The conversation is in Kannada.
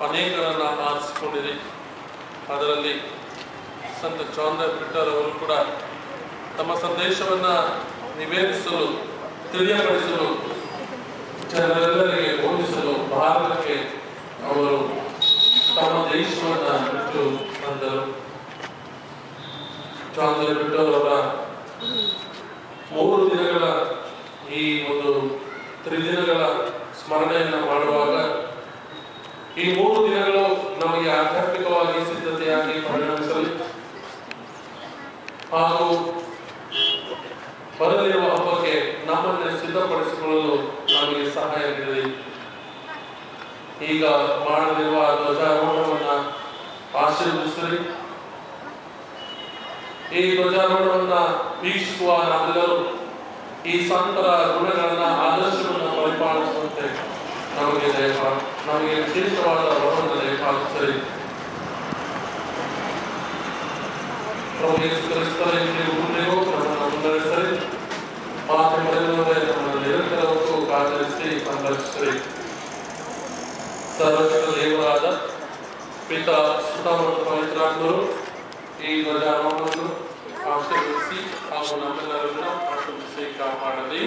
ಅನೇಕರನ್ನು ಆರಿಸಿಕೊಂಡಿದೆ. ಅದರಲ್ಲಿ ಸಂತ ಜಾನ್ ದ ಪೀಟರ್ ಅವರು ಕೂಡ ತಮ್ಮ ಸಂದೇಶವನ್ನು ನಿವೇದಿಸಲು, ತಿಳಿಯಪಡಿಸಲು, ಜನರೆಲ್ಲರಿಗೆ ಬೋಧಿಸಲು ಭಾರತಕ್ಕೆ ಅವರು ತಮ್ಮ ದೇಶವನ್ನು ಬಿಟ್ಟು ಬಂದರು. ಜಾನ್ ದ ಪೀಟರ್ ಅವರ 3 ದಿನಗಳ ಈ ಒಂದು ತ್ರಿದಿನಗಳ ಸ್ಮರಣೆಯನ್ನು ಮಾಡುವಾಗ ಈ 3 ದಿನಗಳು ನಮಗೆ ಆಧ್ಯಾತ್ಮಿಕವಾಗಿ ಸಿದ್ಧತೆಯಾಗಿ ಪರಿಣಮಿಸಲಿ ಹಾಗೂ ಬರಲಿರುವ ಹಬ್ಬಕ್ಕೆ ನಮ್ಮನ್ನು ಸಿದ್ಧಪಡಿಸಿಕೊಳ್ಳಲು ನಮಗೆ ಸಹಾಯ ನೀಡಲಿ. ಈಗ ಮಾಡಲಿರುವ ಧ್ವಜಾರೋಹಣವನ್ನು ಆಶೀರ್ವದಿಸಲಿ. ಈ ಧ್ವಜಾರೋಹಣವನ್ನು ವೀಕ್ಷಿಸುವ ನಾವೆಲ್ಲರೂ ಈ ಸಂತರ ಗುಣಗಳನ್ನ ಆದರ್ಶವನ್ನು ಪರಿಪಾಲಿಸುವಂತೆ ನಮಗೆ ವಿಶೇಷವಾದ ವರವನ್ನು ದಯಪಾಲಿಸಲಿ. ಪ್ರಭು ಯೇಸು ಕ್ರಿಸ್ತರ ಮುಂದೆಯೂ ನಮ್ಮನ್ನು ಮುನ್ನಡೆಸಲಿ. ಮಾತು ಮರೆಯುವುದೇ ನಮ್ಮನ್ನು ನಿರಂತರವೂ ಕಾತರಿಸಿ ಸಂರಕ್ಷಿಸಲಿ. ಸರ್ವಶಕ್ತ ದೇವರಾದ ಪಿತಾ, ಸುತ ಮತ್ತು ಪವಿತ್ರಾತ್ಮರು ಈ ಧ್ವಜಾರೋಹಣವನ್ನು ಆಶೀರ್ವದಿಸಿ ಹಾಗೂ ನಮ್ಮೆಲ್ಲರನ್ನು ಆಶೀರ್ವದಿಸಿ ಕಾಪಾಡಲಿ.